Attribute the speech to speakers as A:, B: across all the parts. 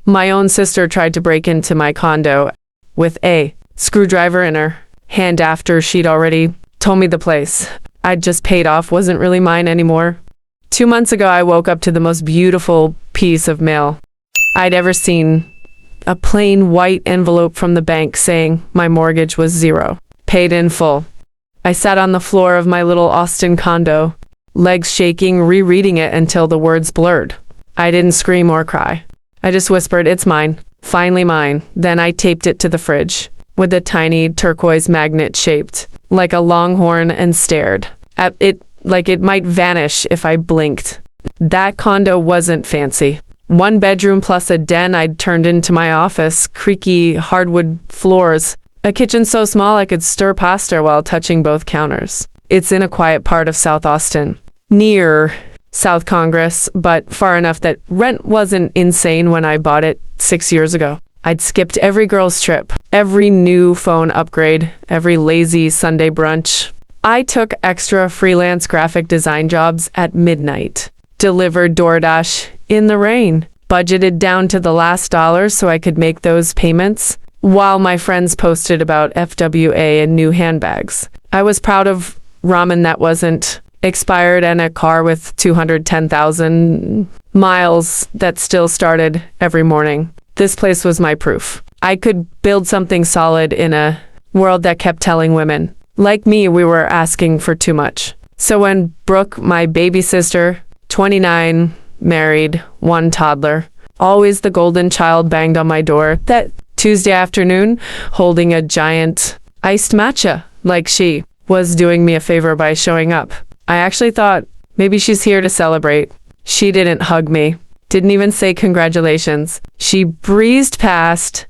A: My own sister tried to break into my condo with a screwdriver in her hand after she'd already told me the place I'd just paid off wasn't really mine anymore. 2 months ago, I woke up to the most beautiful piece of mail I'd ever seen. A plain white envelope from the bank saying my mortgage was zero, paid in full. I sat on the floor of my little Austin condo, legs shaking, rereading it until the words blurred. I didn't scream or cry. I just whispered, "It's mine, finally mine." Then I taped it to the fridge with a tiny turquoise magnet shaped like a longhorn and stared at it like it might vanish if I blinked. That condo wasn't fancy. 1 bedroom plus a den I'd turned into my office, creaky hardwood floors, a kitchen so small I could stir pasta while touching both counters. It's in a quiet part of South Austin, near South Congress, but far enough that rent wasn't insane when I bought it 6 years ago. I'd skipped every girl's trip, every new phone upgrade, every lazy Sunday brunch. I took extra freelance graphic design jobs at midnight, delivered DoorDash in the rain, budgeted down to the last dollar so I could make those payments, while my friends posted about FWA and new handbags. I was proud of ramen that wasn't expired and a car with 210,000 miles that still started every morning. This place was my proof. I could build something solid in a world that kept telling women like me we were asking for too much. So when Brooke, my baby sister, 29, married, 1 toddler, always the golden child, banged on my door that Tuesday afternoon, holding a giant iced matcha, like she was doing me a favor by showing up, I actually thought maybe she's here to celebrate. She didn't hug me, didn't even say congratulations. She breezed past,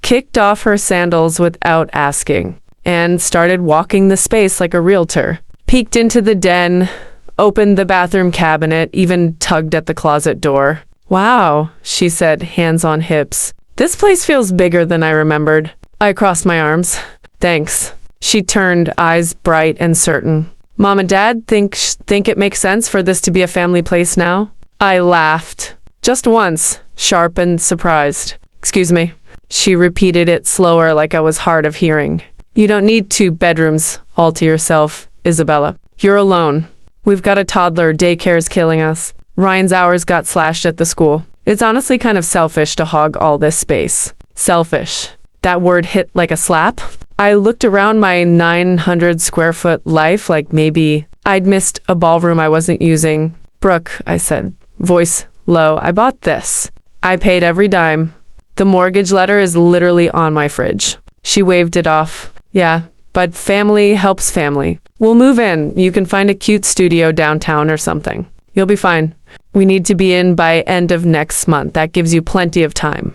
A: kicked off her sandals without asking, and started walking the space like a realtor. Peeked into the den, opened the bathroom cabinet, even tugged at the closet door. "Wow," she said, hands on hips. "This place feels bigger than I remembered." I crossed my arms. "Thanks." She turned, eyes bright and certain. "Mom and Dad think it makes sense for this to be a family place now?" I laughed. Just once, sharp and surprised. "Excuse me." She repeated it slower, like I was hard of hearing. "You don't need 2 bedrooms all to yourself, Isabella. You're alone. We've got a toddler. Daycare's killing us. Ryan's hours got slashed at the school. It's honestly kind of selfish to hog all this space." Selfish. That word hit like a slap. I looked around my 900 square foot life like maybe I'd missed a ballroom I wasn't using. "Brooke," I said, voice low, "I bought this. I paid every dime. The mortgage letter is literally on my fridge." She waved it off. "Yeah, but family helps family. We'll move in. You can find a cute studio downtown or something. You'll be fine. We need to be in by end of next month. That gives you plenty of time."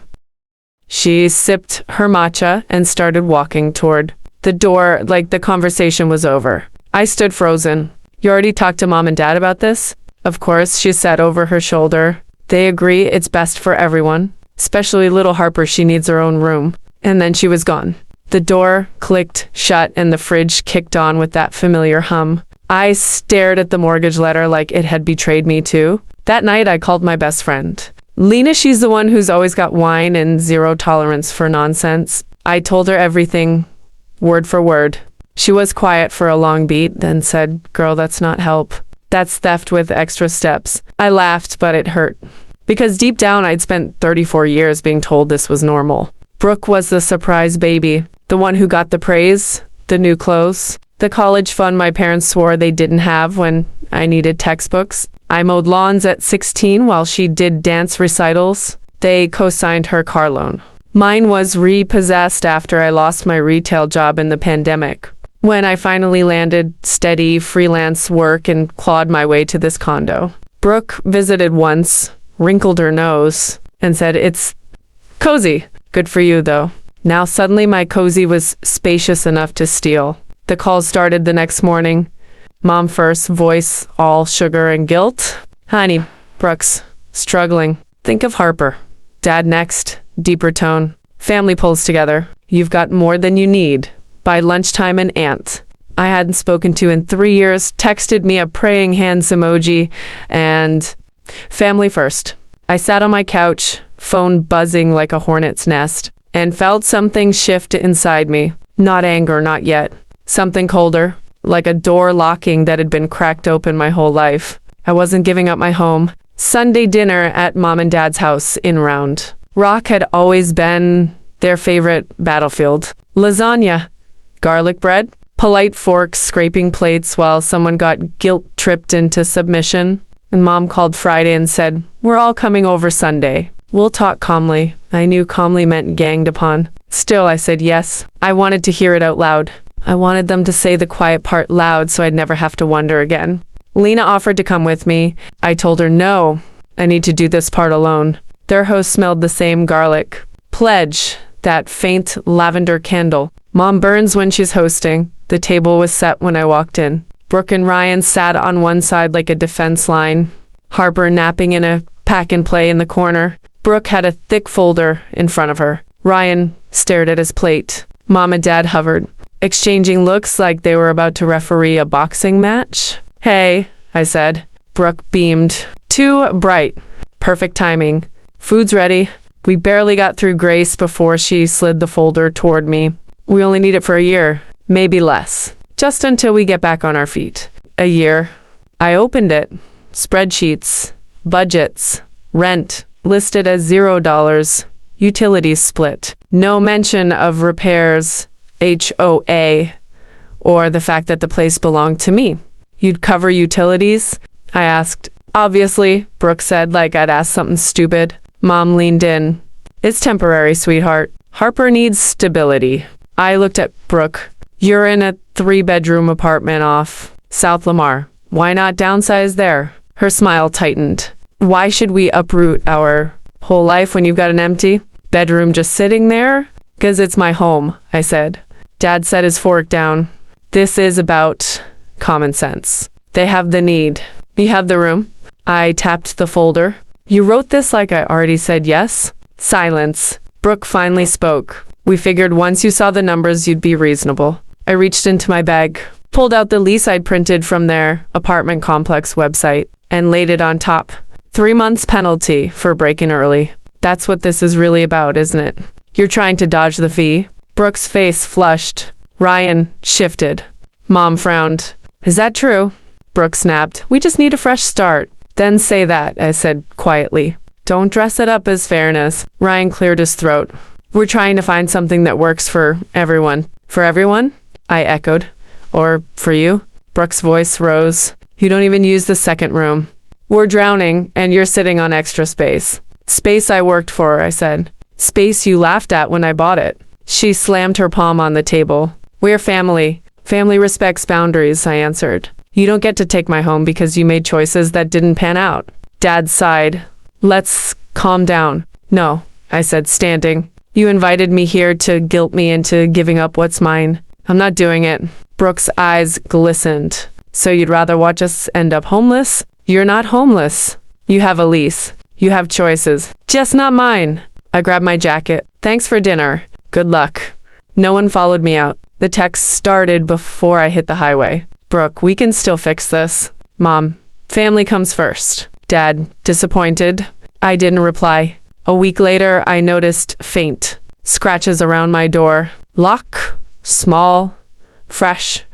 A: She sipped her matcha and started walking toward the door like the conversation was over. I stood frozen. "You already talked to Mom and Dad about this?" "Of course," she said over her shoulder. "They agree it's best for everyone, especially little Harper. She needs her own room." And then she was gone. The door clicked shut and the fridge kicked on with that familiar hum. I stared at the mortgage letter like it had betrayed me too. That night I called my best friend. Lena, she's the one who's always got wine and zero tolerance for nonsense. I told her everything, word for word. She was quiet for a long beat, then said, "Girl, that's not help. That's theft with extra steps." I laughed, but it hurt. Because deep down I'd spent 34 years being told this was normal. Brooke was the surprise baby, the one who got the praise, the new clothes, the college fund my parents swore they didn't have when I needed textbooks. I mowed lawns at 16 while she did dance recitals. They co-signed her car loan. Mine was repossessed after I lost my retail job in the pandemic. When I finally landed steady freelance work and clawed my way to this condo. Brooke visited once, wrinkled her nose, and said, "It's cozy. Good for you, though." Now suddenly my cozy was spacious enough to steal. The calls started the next morning. Mom first, voice all sugar and guilt. "Honey, Brooks, struggling. Think of Harper." Dad next, deeper tone. "Family pulls together. You've got more than you need." By lunchtime, an aunt I hadn't spoken to in 3 years texted me a praying hands emoji and family first. I sat on my couch, phone buzzing like a hornet's nest, and felt something shift inside me. Not anger, not yet. Something colder, like a door locking that had been cracked open my whole life. I wasn't giving up my home. Sunday dinner at Mom and Dad's house in Round Rock had always been their favorite battlefield. Lasagna, garlic bread, polite forks scraping plates while someone got guilt-tripped into submission. And Mom called Friday and said, "We're all coming over Sunday. We'll talk calmly." I knew calmly meant ganged upon. Still, I said yes. I wanted to hear it out loud. I wanted them to say the quiet part loud so I'd never have to wonder again. Lena offered to come with me. I told her no, I need to do this part alone. Their house smelled the same garlic. Pledge, that faint lavender candle. Mom burns when she's hosting. The table was set when I walked in. Brooke and Ryan sat on one side like a defense line. Harper napping in a pack-and-play in the corner. Brooke had a thick folder in front of her. Ryan stared at his plate. Mom and Dad hovered, exchanging looks like they were about to referee a boxing match. "Hey," I said. Brooke beamed. "Too bright. Perfect timing. Food's ready." We barely got through grace before she slid the folder toward me. "We only need it for a year, maybe less. Just until we get back on our feet." A year. I opened it. Spreadsheets, budgets, rent, listed as $0. Utilities split. No mention of repairs, HOA, or the fact that the place belonged to me. "You'd cover utilities?" I asked. "Obviously," Brooke said, like I'd asked something stupid. Mom leaned in. "It's temporary, sweetheart. Harper needs stability." I looked at Brooke. "You're in a 3-bedroom apartment off South Lamar. Why not downsize there?" Her smile tightened. "Why should we uproot our whole life when you've got an empty bedroom just sitting there?" "'Cause it's my home," I said. Dad set his fork down. "This is about common sense. They have the need. You have the room." I tapped the folder. "You wrote this like I already said yes?" Silence. Brooke finally spoke. "We figured once you saw the numbers you'd be reasonable." I reached into my bag, pulled out the lease I'd printed from their apartment complex website, and laid it on top. 3 months penalty for breaking early. That's what this is really about, isn't it? You're trying to dodge the fee. Brooke's face flushed. Ryan shifted. Mom frowned. "Is that true?" Brooke snapped. "We just need a fresh start." "Then say that," I said quietly. "Don't dress it up as fairness." Ryan cleared his throat. "We're trying to find something that works for everyone." "For everyone?" I echoed. "Or for you?" Brooke's voice rose. "You don't even use the second room. We're drowning, and you're sitting on extra space." "Space I worked for," I said. "Space you laughed at when I bought it." She slammed her palm on the table. "We're family. Family respects boundaries," I answered. "You don't get to take my home because you made choices that didn't pan out." Dad sighed. "Let's calm down." "No," I said, standing. "You invited me here to guilt me into giving up what's mine. I'm not doing it." Brooke's eyes glistened. "So you'd rather watch us end up homeless?" "You're not homeless. You have a lease. You have choices. Just not mine." I grabbed my jacket. "Thanks for dinner. Good luck." No one followed me out. The text started before I hit the highway. "Brooke, we can still fix this." Mom, "Family comes first." Dad, disappointed. I didn't reply. A week later, I noticed faint scratches around my door. Lock, small, fresh.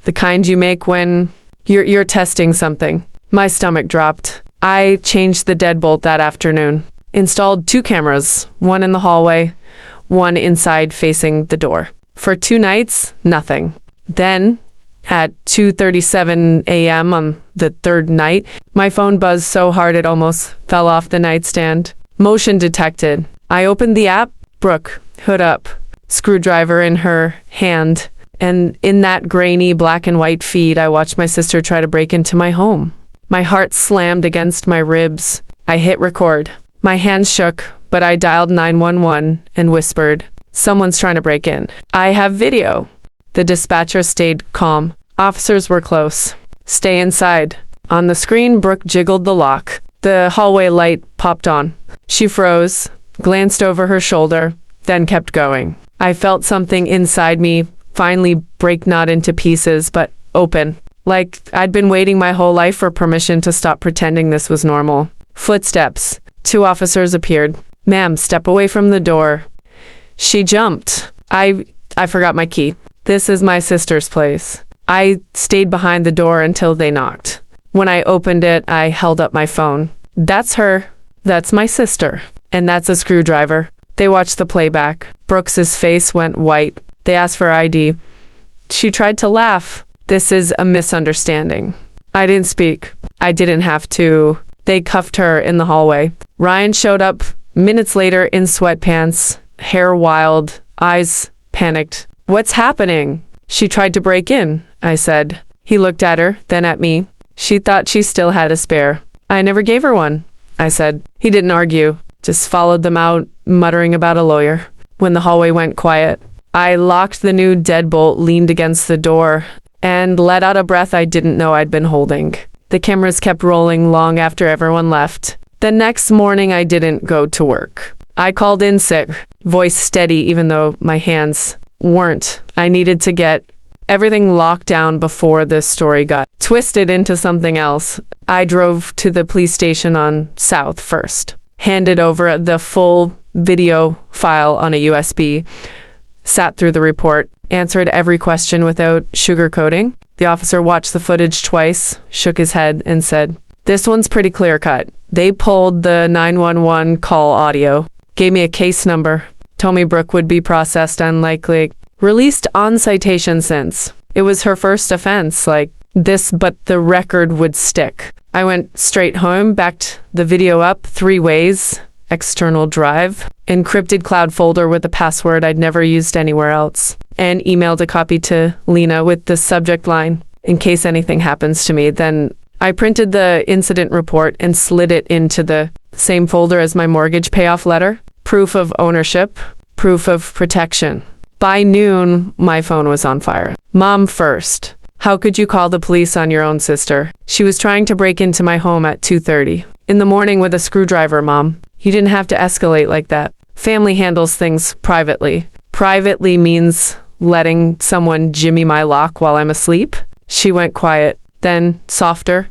A: The kind you make when you're testing something. My stomach dropped. I changed the deadbolt that afternoon. Installed 2 cameras, one in the hallway, one inside facing the door. For 2 nights, nothing. Then, at 2:37 a.m. on the 3rd night, my phone buzzed so hard it almost fell off the nightstand. Motion detected. I opened the app. Brooke, hood up, screwdriver in her hand. And in that grainy black and white feed, I watched my sister try to break into my home. My heart slammed against my ribs. I hit record. My hands shook, but I dialed 911 and whispered, "Someone's trying to break in." "I have video." The dispatcher stayed calm. Officers were close. "Stay inside." On the screen, Brooke jiggled the lock. The hallway light popped on. She froze, glanced over her shoulder, then kept going. I felt something inside me finally break not into pieces, but open. Like I'd been waiting my whole life for permission to stop pretending this was normal. Footsteps. 2 officers appeared. Ma'am, step away from the door. She jumped. I forgot my key. This is my sister's place. I stayed behind the door until they knocked. When I opened it, I held up my phone. That's her. That's my sister. And that's a screwdriver. They watched the playback. Brooks's face went white. They asked for ID. She tried to laugh. This is a misunderstanding. I didn't speak. I didn't have to. They cuffed her in the hallway. Ryan showed up minutes later in sweatpants, hair wild, eyes panicked. What's happening? She tried to break in, I said. He looked at her, then at me. She thought she still had a spare. I never gave her one, I said. He didn't argue, just followed them out, muttering about a lawyer. When the hallway went quiet, I locked the new deadbolt, leaned against the door, and let out a breath I didn't know I'd been holding. The cameras kept rolling long after everyone left. The next morning, I didn't go to work. I called in sick, voice steady even though my hands weren't. I needed to get everything locked down before this story got twisted into something else. I drove to the police station on South First, handed over the full video file on a USB, sat through the report, answered every question without sugarcoating. The officer watched the footage twice, shook his head, and said, "This one's pretty clear-cut." They pulled the 911 call audio, gave me a case number, told me Brooke would be processed unlikely, released on citation since. It was her first offense like this, but the record would stick. I went straight home, backed the video up 3 ways, external drive, encrypted cloud folder with a password I'd never used anywhere else, and emailed a copy to Lena with the subject line, "In case anything happens to me." Then I printed the incident report and slid it into the same folder as my mortgage payoff letter, proof of ownership, proof of protection. By noon, my phone was on fire. Mom first. How could you call the police on your own sister? She was trying to break into my home at 2:30 in the morning with a screwdriver, Mom. You didn't have to escalate like that. Family handles things privately. Privately means letting someone jimmy my lock while I'm asleep. She went quiet, then softer.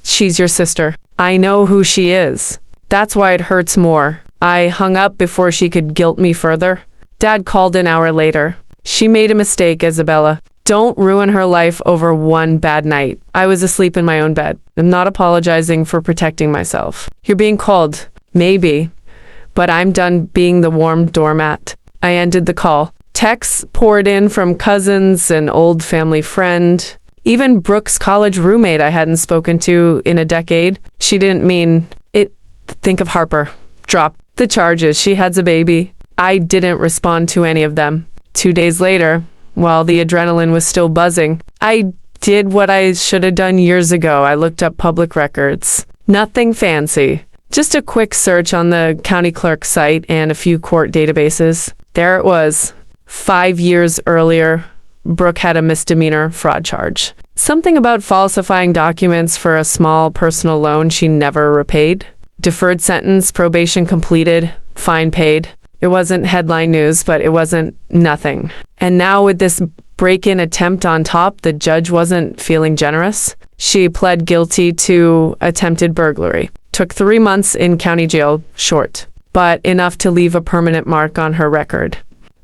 A: She's your sister. I know who she is. That's why it hurts more. I hung up before she could guilt me further. Dad called an hour later. She made a mistake, Isabella. Don't ruin her life over one bad night. I was asleep in my own bed. I'm not apologizing for protecting myself. You're being called. Maybe. But I'm done being the warm doormat. I ended the call. Texts poured in from cousins, an old family friend, even Brooke's college roommate I hadn't spoken to in a decade. She didn't mean it. Think of Harper. Drop the charges. She has a baby. I didn't respond to any of them. 2 days later, while the adrenaline was still buzzing, I did what I should have done years ago. I looked up public records. Nothing fancy. Just a quick search on the county clerk site and a few court databases. There it was. 5 years earlier, Brooke had a misdemeanor fraud charge. Something about falsifying documents for a small personal loan she never repaid. Deferred sentence, probation completed, fine paid. It wasn't headline news, but it wasn't nothing. And now with this break-in attempt on top, the judge wasn't feeling generous. She pled guilty to attempted burglary. Took 3 months in county jail, short, but enough to leave a permanent mark on her record.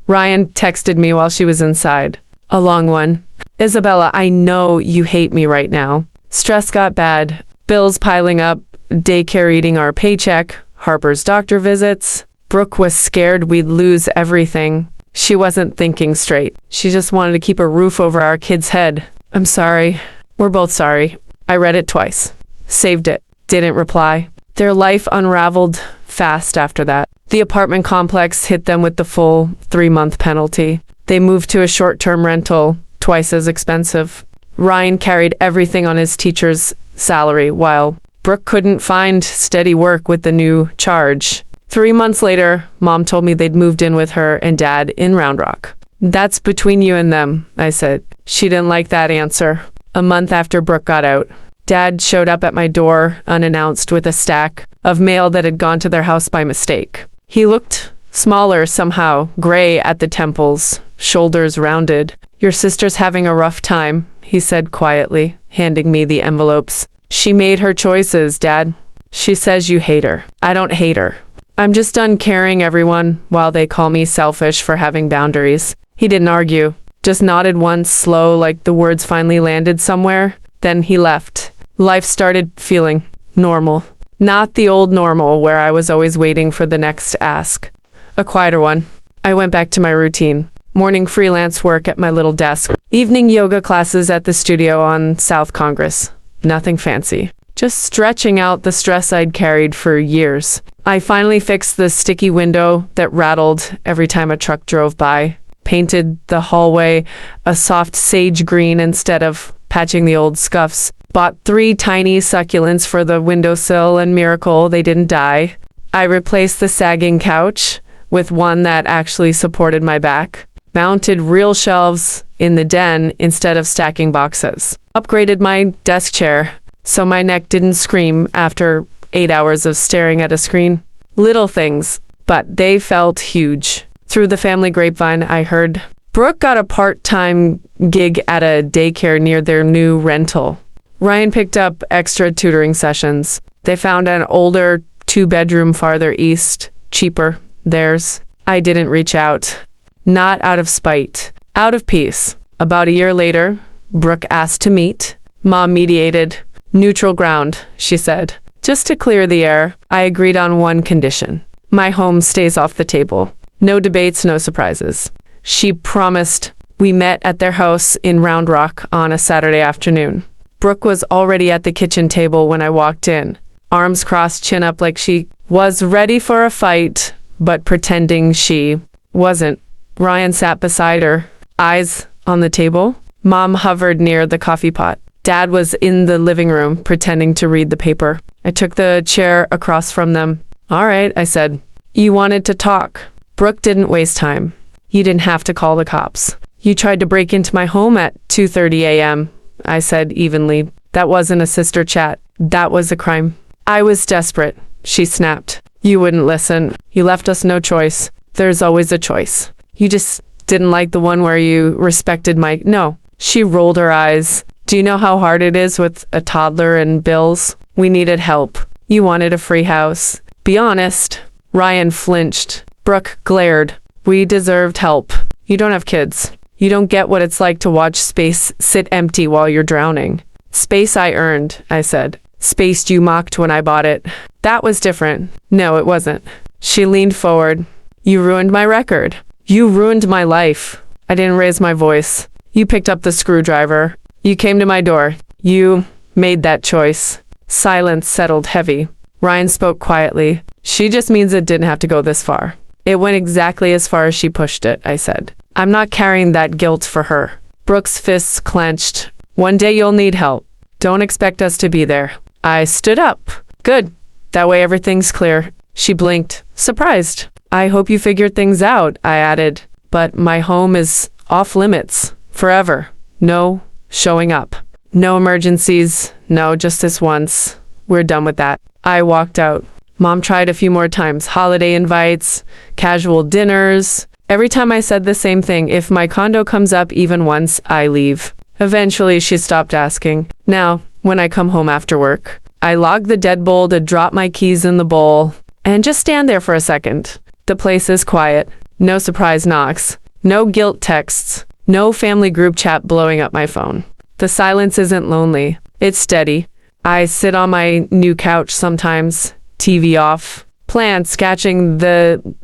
A: Ryan texted me while she was inside. A long one. Isabella, I know you hate me right now. Stress got bad. Bills piling up. Daycare eating our paycheck. Harper's doctor visits. Brooke was scared we'd lose everything. She wasn't thinking straight. She just wanted to keep a roof over our kid's head. I'm sorry. We're both sorry. I read it twice. Saved it. Didn't reply. Their life unraveled fast after that. The apartment complex hit them with the full 3-month penalty. They moved to a short-term rental, twice as expensive. Ryan carried everything on his teacher's salary, while Brooke couldn't find steady work with the new charge. 3 months later, Mom told me they'd moved in with her and Dad in Round Rock. That's between you and them, I said. She didn't like that answer. A month after Brooke got out, Dad showed up at my door unannounced with a stack of mail that had gone to their house by mistake. He looked smaller somehow, gray at the temples, shoulders rounded. Your sister's having a rough time, he said quietly, handing me the envelopes. She made her choices, Dad. She says you hate her. I don't hate her. I'm just done carrying everyone while they call me selfish for having boundaries. He didn't argue, just nodded once, slow, like the words finally landed somewhere. Then he left. Life started feeling normal. Not the old normal where I was always waiting for the next ask. A quieter one. I went back to my routine. Morning freelance work at my little desk. Evening yoga classes at the studio on South Congress. Nothing fancy. Just stretching out the stress I'd carried for years. I finally fixed the sticky window that rattled every time a truck drove by. Painted the hallway a soft sage green instead of patching the old scuffs. Bought 3 tiny succulents for the windowsill, and miracle, they didn't die. I replaced the sagging couch with one that actually supported my back. Mounted real shelves in the den instead of stacking boxes. Upgraded my desk chair so my neck didn't scream after 8 hours of staring at a screen. Little things, but they felt huge. Through the family grapevine, I heard Brooke got a part-time gig at a daycare near their new rental. Ryan picked up extra tutoring sessions. They found an older 2-bedroom farther east, cheaper, theirs. I didn't reach out. Not out of spite, out of peace. About a year later, Brooke asked to meet. Mom mediated. Neutral ground, she said. Just to clear the air, I agreed on one condition. My home stays off the table. No debates, no surprises. She promised. We met at their house in Round Rock on a Saturday afternoon. Brooke was already at the kitchen table when I walked in, arms crossed, chin up, like she was ready for a fight, but pretending she wasn't. Ryan sat beside her, eyes on the table. Mom hovered near the coffee pot. Dad was in the living room, pretending to read the paper. I took the chair across from them. All right, I said. You wanted to talk. Brooke didn't waste time. You didn't have to call the cops. You tried to break into my home at 2:30 a.m., I said evenly. That wasn't a sister chat. That was a crime. I was desperate, she snapped. You wouldn't listen. You left us no choice. There's always a choice. You just didn't like the one where you respected my... No. She rolled her eyes. Do you know how hard it is with a toddler and bills? We needed help. You wanted a free house. Be honest. Ryan flinched. Brooke glared. We deserved help. You don't have kids. You don't get what it's like to watch space sit empty while you're drowning. Space I earned, I said. Space you mocked when I bought it. That was different. No, it wasn't. She leaned forward. You ruined my record. You ruined my life. I didn't raise my voice. You picked up the screwdriver. You came to my door. You made that choice. Silence settled heavy. Ryan spoke quietly. She just means it didn't have to go this far. It went exactly as far as she pushed it, I said. I'm not carrying that guilt for her. Brooke's fists clenched. One day you'll need help. Don't expect us to be there. I stood up. Good. That way everything's clear. She blinked, surprised. I hope you figured things out, I added. But my home is off limits. Forever. No showing up. No emergencies. No, just this once. We're done with that. I walked out. Mom tried a few more times. Holiday invites, casual dinners. Every time I said the same thing, if my condo comes up even once, I leave. Eventually, she stopped asking. Now, when I come home after work, I log the deadbolt to drop my keys in the bowl and just stand there for a second. The place is quiet. No surprise knocks. No guilt texts. No family group chat blowing up my phone. The silence isn't lonely. It's steady. I sit on my new couch sometimes, TV off, plants catching the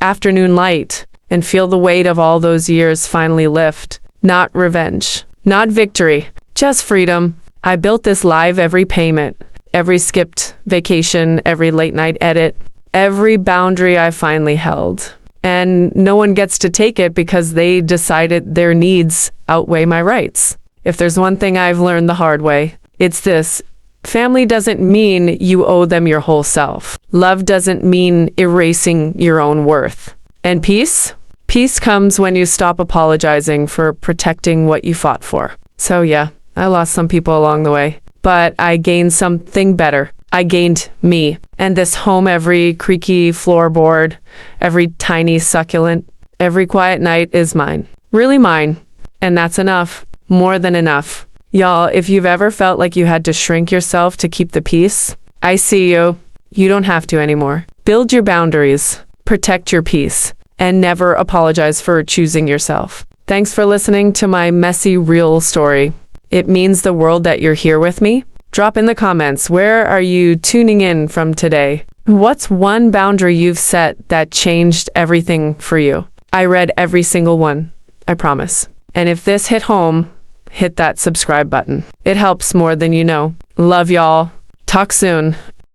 A: afternoon light, and feel the weight of all those years finally lift. Not revenge. Not victory. Just freedom. I built this live every payment, every skipped vacation, every late night edit, every boundary I finally held. And no one gets to take it because they decided their needs outweigh my rights. If there's one thing I've learned the hard way, it's this. Family doesn't mean you owe them your whole self. Love doesn't mean erasing your own worth. And peace? Peace comes when you stop apologizing for protecting what you fought for. So yeah, I lost some people along the way, but I gained something better. I gained me. And this home, every creaky floorboard, every tiny succulent, every quiet night is mine. Really mine. And that's enough. More than enough. Y'all, if you've ever felt like you had to shrink yourself to keep the peace, I see you. You don't have to anymore. Build your boundaries, protect your peace, and never apologize for choosing yourself. Thanks for listening to my messy, real story. It means the world that you're here with me. Drop in the comments, where are you tuning in from today? What's one boundary you've set that changed everything for you? I read every single one, I promise. And if this hit home, hit that subscribe button. It helps more than you know. Love y'all. Talk soon.